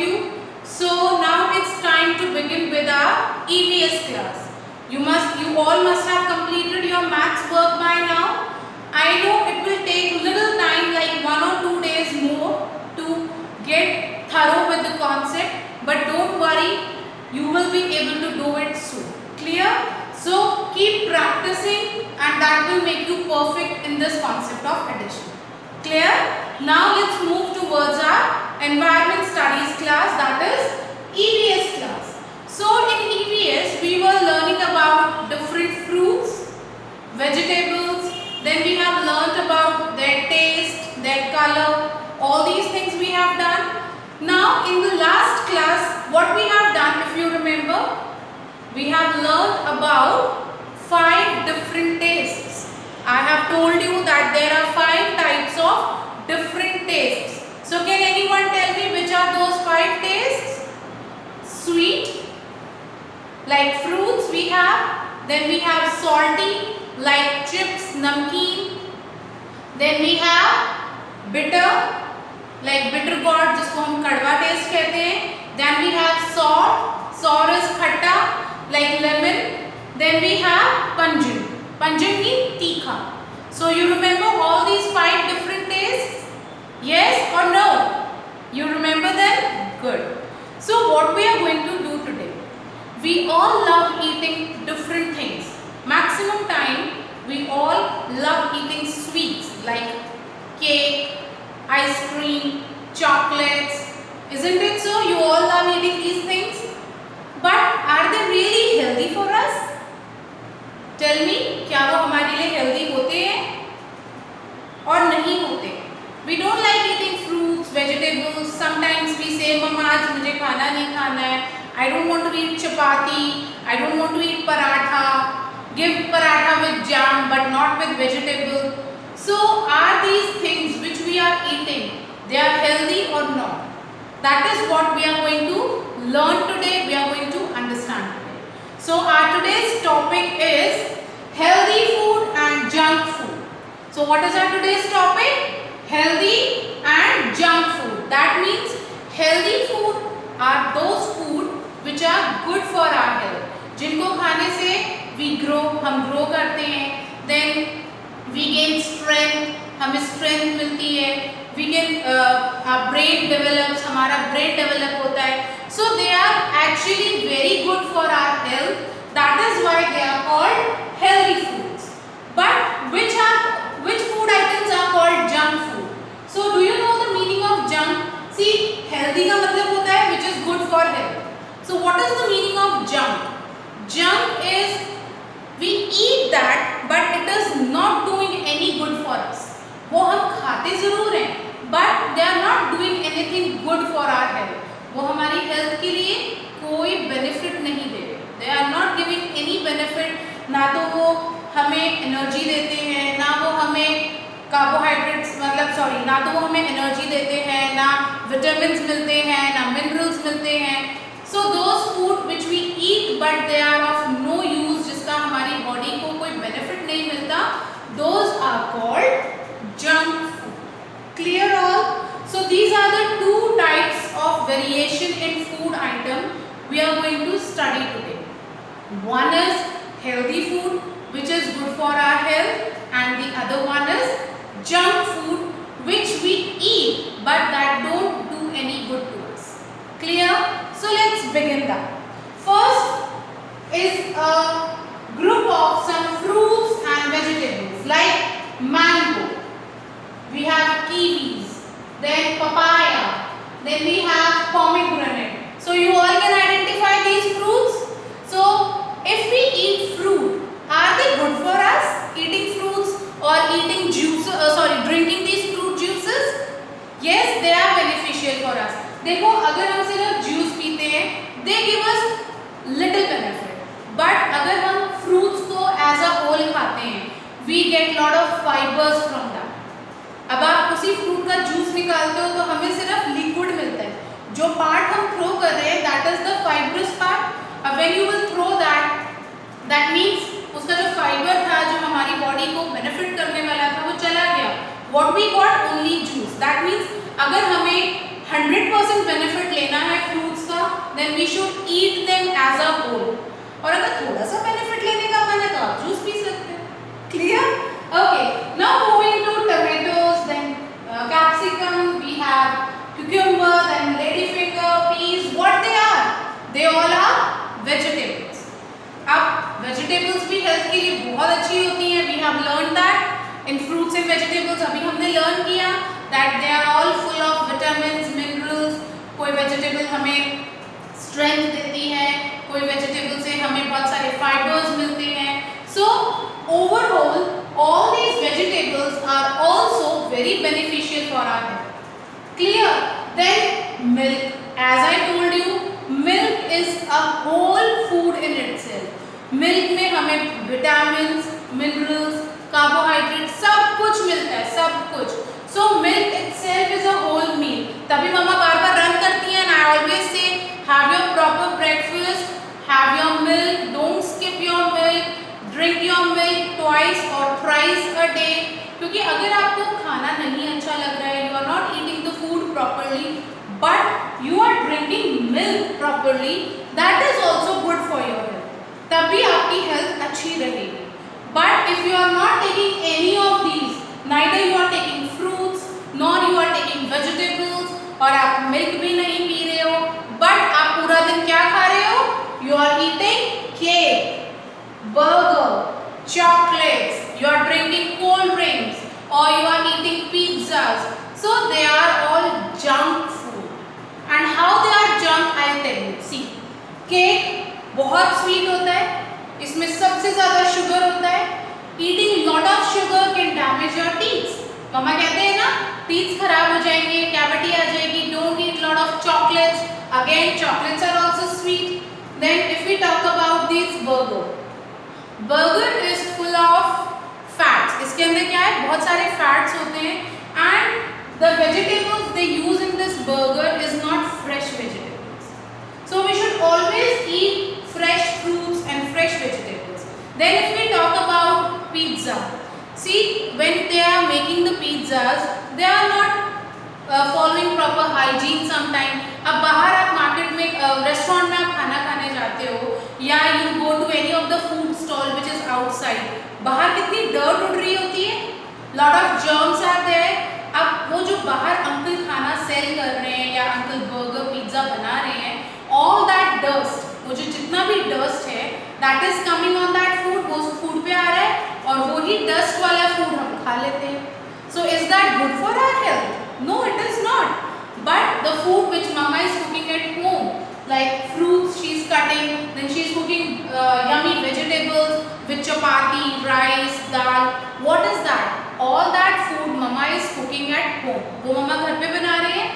you. So now it's time to begin with our EVS class. You all must have completed your maths work by now. I know it will take little time, like 1 or 2 days more to get thorough with the concept, but don't worry, you will be able to do it soon. Clear? So keep practicing and that will make you perfect in this concept of addition. Clear? Now let's move towards our environment studies class, that is EVS class. So in EVS we were learning about different fruits, vegetables, then we have learnt about their taste, their color, all these things we have done. Now in the last class what we have done, if you remember, we have learned about 5 different tastes. I have told you that there are 5 types of different tastes. So can anyone tell me which are those 5 tastes? Sweet, like fruits we have. Then we have salty, like chips, namkeen. Then we have bitter, like bitter gourd, जिसको हम कड़वा test कहते हैं. Then we have sour is खट्टा, like lemon. Then we have pungent. Pungent means तीखा. So you remember all these 5 different tastes? Yes or no? You remember them? Good. So what we are going to do today? We all love eating different things. Maximum time we all love eating sweets like cake, ice cream, chocolates. Isn't it so? You all love eating these things. But are they really healthy for us? Tell me, क्या वो हमारे लिए healthy होते हैं और नहीं होते? We don't like eating fruits, vegetables. Sometimes we say, "Mama, आज मुझे खाना नहीं खाना है. I don't want to eat chapati. I don't want to eat paratha. Give paratha with jam, but not with vegetable." So, are these things which we are eating, they are healthy or not? That is what we are going to learn today. We are going to understand today. So, our today's topic is healthy food and junk food. So, what is our today's topic? Healthy and junk food. That means healthy food are those food which are good for our health. जिनको खाने से we grow, हम grow करते हैं. Then we gain strength, हमें strength मिलती है. We can our brain develops, हमारा brain develop होता है. So they are actually very good for our health. That is why they are called healthy foods. But which food items are called junk food? So do you know the meaning of junk? See, healthy का मतलब होता है which is good for health. So what is the meaning of junk? Junk is we eat that but it is not doing any good for us. वो हम खाते जरूर हैं but they are not doing anything good for our health. वो हमारी health के लिए कोई बेनिफिट नहीं दे रहे. They are not giving any benefit. ना तो वो हमें एनर्जी देते हैं, ना वो हमें कार्बोहाइड्रेट्स ना तो वो हमें एनर्जी देते हैं, ना विटामिन्स मिलते हैं, ना मिनरल्स मिलते हैं. So those food which we eat but they are of no use, जिसका हमारी बॉडी को कोई बेनिफिट नहीं मिलता, those are called junk food. Clear all? So these are the 2 types of variation in food item we are going to study today. One is healthy food which is good for our health, and the other one is junk food which we eat but that don't do any good to us. Clear? So let's begin that. First is a group of some fruits and vegetables like mango. We have kiwis, then papaya, then we have pomegranate. So you all can identify these fruits. So if we eat fruit, are they good for us? Eating fruits or eating drinking these fruit juices? Yes, they are beneficial for us. देखो, अगर हम सिर्फ juice पीते हैं, they give us little benefit. But अगर हम fruits को as a whole खाते हैं, we get lot of fibers from that. अब आप उसी फ्रूट का जूस निकालते हो तो हमें सिर्फ लिक्विड मिलता है. जो पार्ट हम थ्रो कर रहे हैं, that is the fibrous part. अब when you will throw that means उसका जो फाइबर था, जो हमारी बॉडी को बेनिफिट करने वाला था, वो चला गया. What we got? Only juice. That means अगर हमें 100% बेनिफिट लेना है फ्रूट्स का, then we should eat them as a whole. और अगर थोड़ा सा बेनिफिट लेने का मन है तो आप जूस पी सकते हैं। Clear? Okay, now moving to tomatoes, then capsicum, we have cucumber, then ladyfinger, peas. What they are? They all are vegetables. अब vegetables भी हेल्थ के लिए बहुत अच्छी होती हैं। We have learned that in fruits and vegetables। अभी हमने लर्न किया that they are all full of vitamins, minerals। कोई vegetable हमें strength देती है, कोई vegetable से हमें बहुत सारे fibers मिलते हैं। So overall all these vegetables are also very beneficial for our health। Clear? Then milk, as I told you, milk is a whole food in itself। milk में हमें vitamins, minerals, carbohydrates सब कुछ मिलता है, सब कुछ। so milk itself is a whole meal। तभी मम्मा बार बार run करती हैं, I always say have your proper breakfast, have your milk, don't skip your milk, drink your milk twice or thrice a day। क्योंकि अगर आपको खाना नहीं अच्छा लग रहा है, you are not eating the food properly, but you are drinking milk properly, that is also good for your health। तभी आपकी हेल्थ अच्छी रहेगी। But if you are not taking any of these, neither you are taking fruits, nor you are taking vegetables, और आप milk भी नहीं P रहे हो, but आप पूरा दिन क्या खा रहे हो? You are eating cake, burger, chocolates, you are drinking cold drinks, or you are eating pizzas। so they are all junk food। and how they are junk, I'll tell you। see, cake बहुत sweet होता है, इसमें सबसे ज्यादा sugar होता है। eating lot of sugar can damage your teeth। मम्मा कहते हैं ना, teeth खराब हो जाएंगे, cavity आ जाएगी। don't eat lot of chocolates। again chocolates are also sweet। then if we talk about this burger is full of fats। इसके अंदर क्या है? बहुत सारे fats होते हैं। and the vegetables they use in this burger is not fresh vegetables। so we should always eat fresh fruits and fresh vegetables। then if we talk about pizza, see when they are making the pizzas they are not following proper hygiene sometime। अब बाहर आप market में restaurant में आप खाना खाने जाते हो, या you go to any of the food stall which is outside, बाहर कितनी डर्ट उड़ रही होती है, lot of germs are there। अब वो जो बाहर अंकल खाना सेल कर रहे हैं या अंकल बर्गर पिज्जा बना रहे हैं, all that dust, वो जो जितना भी डस्ट है that is coming on that food, वो फूड पे आ रहा है और वही डस्ट वाला फूड हम खा लेते हैं। so is that good for our health? no, it is not। but the food which mama is cooking at home, like fruits she is cutting, then she is cooking yummy vegetables with chapati, rice, dal, what is that? all that food mama is cooking at home। वो मम्मा घर पे बना रहे हैं,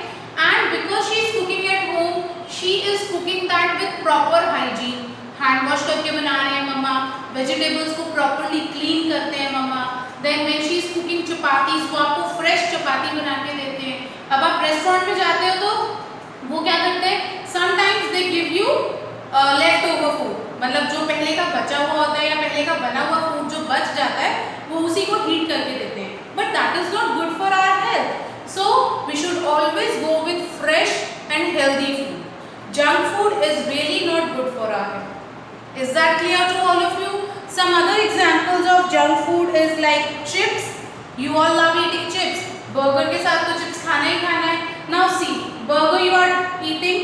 and because she is cooking at home she is cooking that with proper hygiene। hand wash करके बना रहे हैं मम्मा, vegetables को properly clean करते हैं मम्मा। then when she is cooking chapatis, वो आपको fresh चपाती बना के देते हैं। अब आप रेस्टोरेंट में जाते हो तो वो क्या करते हैं? sometimes they give you leftover food, मतलब जो पहले का बचा हुआ होता है या पहले का बना हुआ फूड जो बच जाता है वो उसी को हीट करके देते हैं। but that is not good for our health। so we should always go with fresh and healthy food। junk food is really not good for our health। is that clear to all of you? some other examples of junk food is like chips। you all love eating chips। burger के साथ तो chips खाना ही खाना है। now see, burger you are eating,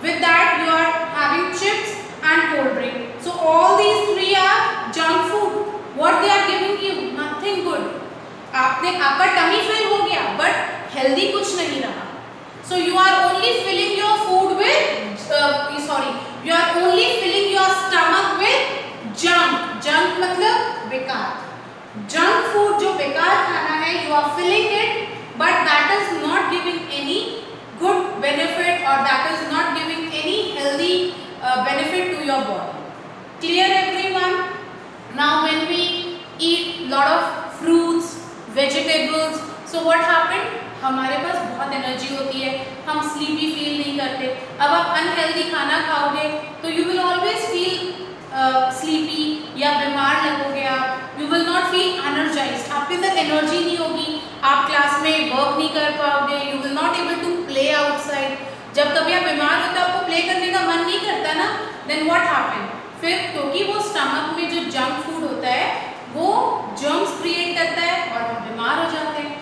with that you are having chips and cold drink। so all these three are junk food। what they are giving you? nothing good। आपका tummy fill हो गया but healthy कुछ नहीं रहा। so you are only filling your food with you are only filling your stomach with junk मतलब बेकार। junk food जो बेकार खाना है you are filling it, but that is not giving any good benefit or that is not giving any healthy benefit to your body। clear everyone? now when we eat lot of fruits, vegetables, so what happened? हमारे पास बहुत energy होती है, हम sleepy feel नहीं करते। अब आप unhealthy खाना खाओगे तो you will always feel sleepy या बीमार लगोगे आप। You will not feel energised, आपके अंदर एनर्जी नहीं होगी, आप क्लास में वर्क नहीं कर पाओगे, you will not able to play outside. जब कभी आप बीमार होते हो, आपको प्ले करने का मन नहीं करता ना, देन व्हाट हैपन, फिर क्योंकि वो स्टमक में जो जंक फूड होता है वो जर्म्स क्रिएट करता है और हम बीमार हो जाते हैं।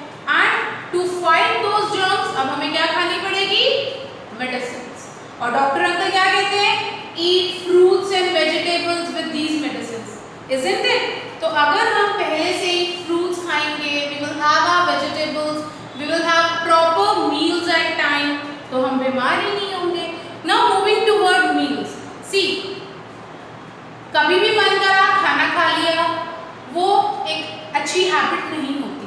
And to fight those germs अब हमें क्या खानी पड़ेगी, मेडिसिन। और डॉक्टर अंकल क्या कहते हैं, eat fruits and vegetables with these medicine, isn't it? तो अगर हम पहले से ही फ्रूट्स खाएंगे, we will have our vegetables, we will have proper meals at time, तो हम बीमार ही नहीं होंगे। Now moving toward meals, see कभी भी मन करा खाना खा लिया, वो एक अच्छी हैबिट नहीं होती।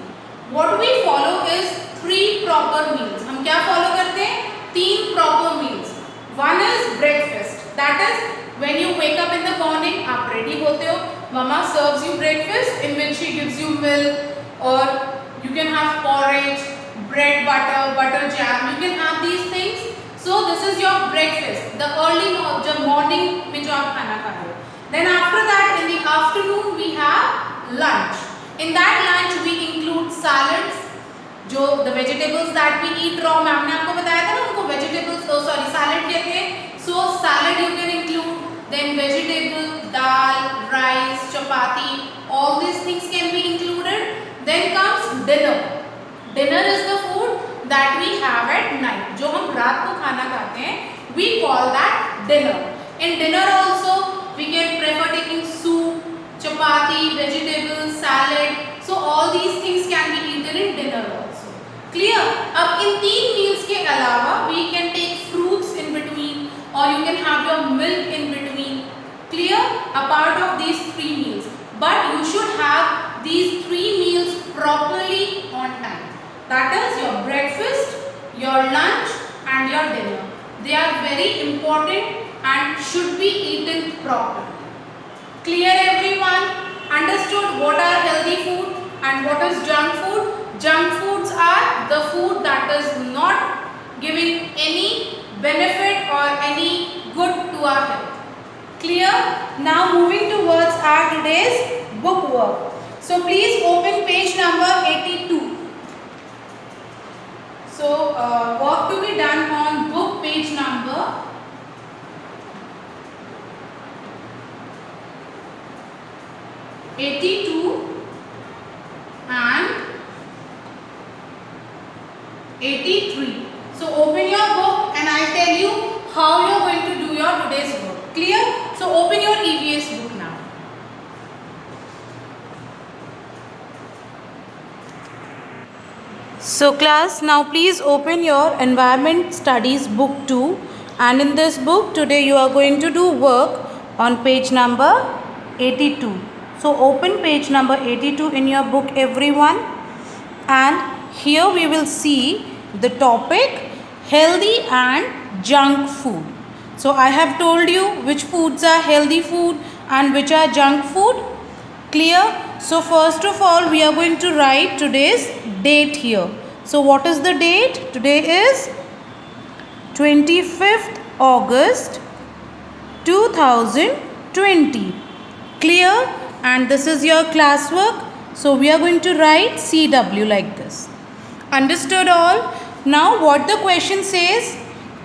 What we follow is 3 proper meals. हम क्या फॉलो करते हैं, 3 proper meals. One is breakfast, that is when you wake up in the morning, आप रेडी होते हो, mama serves you breakfast in which she gives you milk, or you can have porridge, bread, butter jam, you can have these things. So this is your breakfast, the early जब morning में जो आप खाना खा रहे हो। Then after that in the afternoon we have lunch. In that lunch we include salads, जो the vegetables that we eat raw, ma'am ने आपको बताया था ना, उनको vegetables salad कहते हैं। So salad you can include, then vegetable, dal, rice, chapati, all these things can be included. Then comes dinner. Dinner is the food that we have at night, जो हम रात को खाना खाते हैं, we call that dinner. In dinner also we can prefer taking soup, chapati, vegetables, salad, so all these things can be eaten in dinner also. Clear? अब इन 3 meals के अलावा we can take fruits in between, or you can have your milk in between. Clear? A part of these 3 meals, but you should have these 3 meals properly on time. That is your breakfast, your lunch and your dinner. They are very important and should be eaten properly. Clear everyone? Understood what are healthy food and what is junk food? Junk foods are the food that is not giving any benefit or any good to our health. Clear? Now moving towards our today's book work. So please open page number 82. So work to be done on book page number 82 and 83. So open your book and I'll tell you how you're going to do your today's work. Clear? So open your EVS book now. So class, now please open your environment studies book 2, and in this book today you are going to do work on page number 82. So open page number 82 in your book everyone, and here we will see the topic healthy and junk food. So I have told you which foods are healthy food and which are junk food. Clear? So first of all we are going to write today's date here. So what is the date? Today is 25th August 2020. Clear? And this is your classwork. So we are going to write CW like this. Understood all? Now what the question says,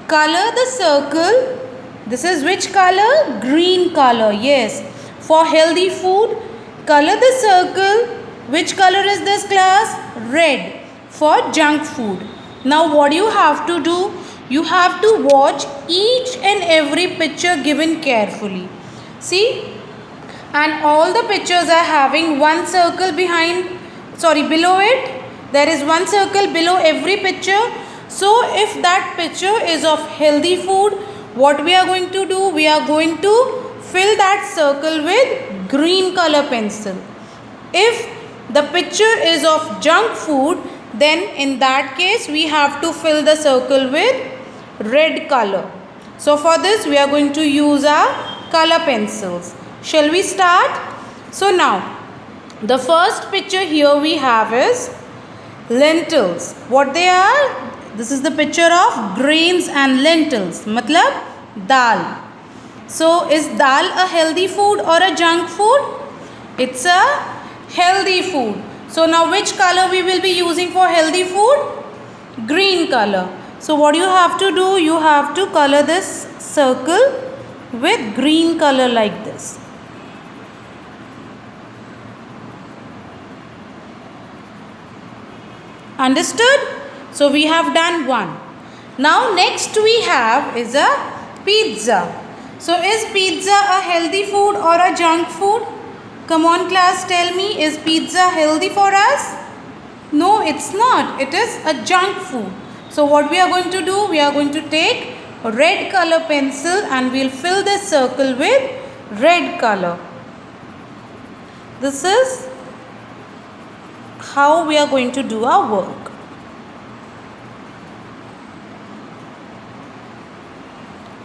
color the circle. This is which color? Green color. Yes. For healthy food, color the circle. Which color is this class? Red. For junk food. Now what you have to do? You have to watch each and every picture given carefully. See? And all the pictures are having one circle below it. There is one circle below every picture. So if that picture is of healthy food, what we are going to do? We are going to fill that circle with green color pencil. If the picture is of junk food, then in that case we have to fill the circle with red color. So for this we are going to use our color pencils. Shall we start? So now the first picture here we have is lentils. What they are? This is the picture of grains and lentils. Matlab dal. So is dal a healthy food or a junk food? It's a healthy food. So now which color we will be using for healthy food? Green color. So what you have to do, you have to color this circle with green color like this. Understood? So we have done one. Now next we have is a pizza. So is pizza a healthy food or a junk food? Come on class, tell me, is pizza healthy for us? No, it's not. It is a junk food. So what we are going to do, we are going to take a red color pencil and we'll fill this circle with red color. This is how we are going to do our work.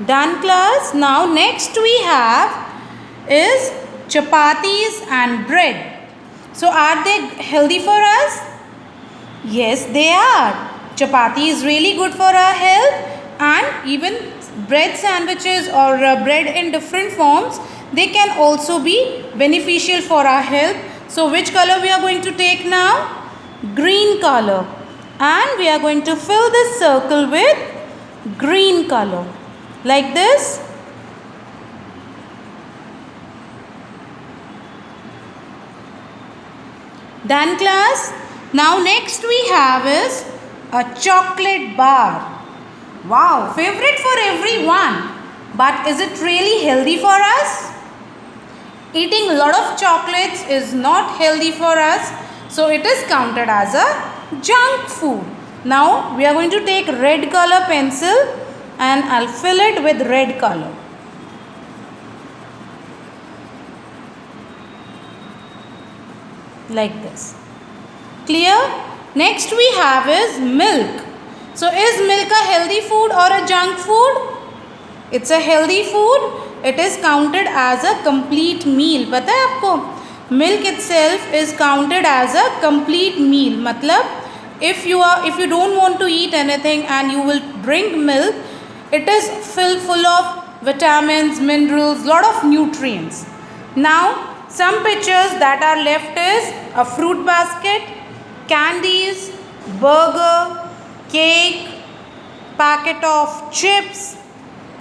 Done class. Now next we have is chapatis and bread. So are they healthy for us? Yes, they are. Chapati is really good for our health, and even bread sandwiches or bread in different forms, they can also be beneficial for our health. So which color we are going to take now? Green color. And we are going to fill this circle with green color. Like this. Done class. Now next we have is a chocolate bar. Wow, favorite for everyone. But is it really healthy for us? Eating a lot of chocolates is not healthy for us. So it is counted as a junk food. Now we are going to take red color pencil and I'll fill it with red color. Like this. Clear? Next we have is milk. So is milk a healthy food or a junk food? It's a healthy food. It is counted as a complete meal. पता है आपको? Milk itself is counted as a complete meal. मतलब if you don't want to eat anything and you will drink milk, it is full of vitamins, minerals, lot of nutrients. Now some pictures that are left is a fruit basket, candies, burger, cake, packet of chips,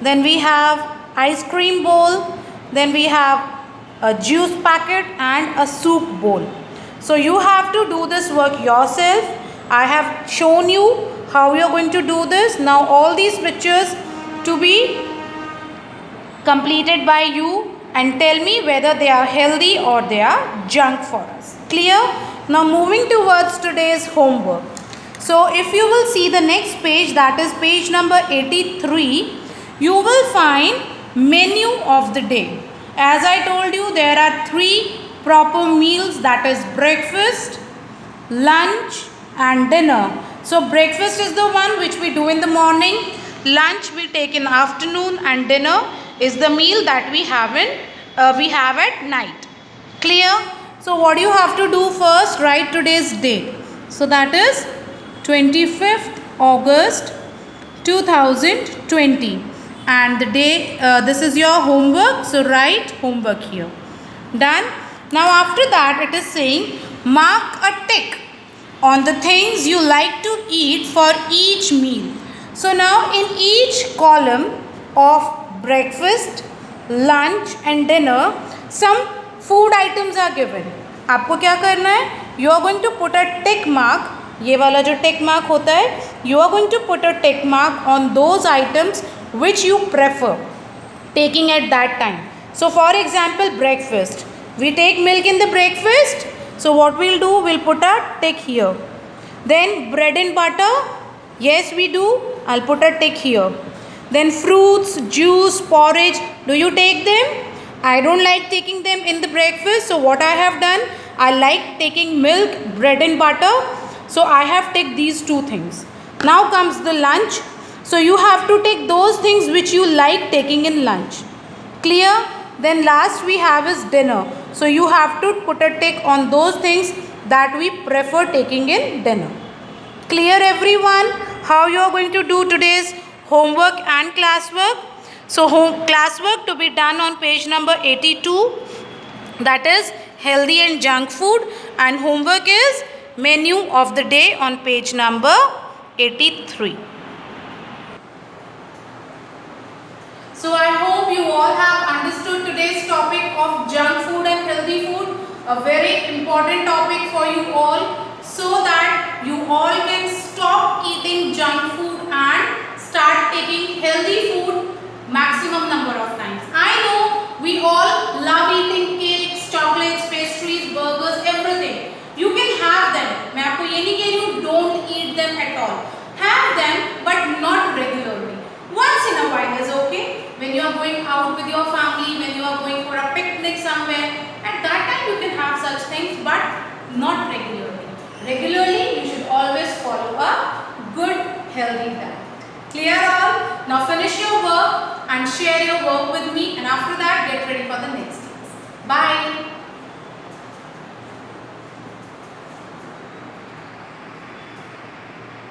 then we have ice cream bowl, then we have a juice packet and a soup bowl. So you have to do this work yourself. I have shown you how you are going to do this. Now all these pictures to be completed by you and tell me whether they are healthy or they are junk for us. Clear? Now moving towards today's homework. So if you will see the next page, that is page number 83, you will find menu of the day. As I told you, there are 3 proper meals, that is breakfast, lunch and dinner. So breakfast is the one which we do in the morning, lunch we take in afternoon, and dinner is the meal that we have at night. Clear? So what you have to do first, write today's date. So that is 25th August 2020. And the day, this is your homework. So write homework here. Done? Now after that it is saying mark a tick on the things you like to eat for each meal. So now in each column of breakfast, lunch and dinner, some food items are given. आपको क्या करना है? You are going to put a tick mark. ये वाला जो tick mark होता है, you are going to put a tick mark on those items which you prefer taking at that time. So for example, breakfast. We take milk in the breakfast. So what we'll do, we'll put a tick here. Then bread and butter. Yes, we do. I'll put a tick here. Then fruits, juice, porridge. Do you take them? I don't like taking them in the breakfast. So what I have done, I like taking milk, bread and butter. So I have taken these 2 things. Now comes the lunch. So you have to take those things which you like taking in lunch. Clear? Then last we have is dinner. So you have to put a tick on those things that we prefer taking in dinner. Clear everyone? How you are going to do today's homework and classwork? So classwork to be done on page number 82. That is healthy and junk food, and homework is menu of the day on page number 83. So I hope you all have understood today's topic of junk food and healthy food, a very important topic for you all, so that you all can stop eating junk food and start taking healthy food maximum number of times. I know we all love eating cakes, chocolates, pastries, burgers, everything. You can have them. मैं आपको ये नहीं कह रही हूँ don't eat them at all. Have them but not regularly. Once in a while is okay. When you are going out with your family, when you are going for a picnic somewhere, at that time you can have such things, but not regularly. Regularly you should always follow a good healthy diet. Clear all? Now finish your work and share your work with me, and after that get ready for the next class. Bye.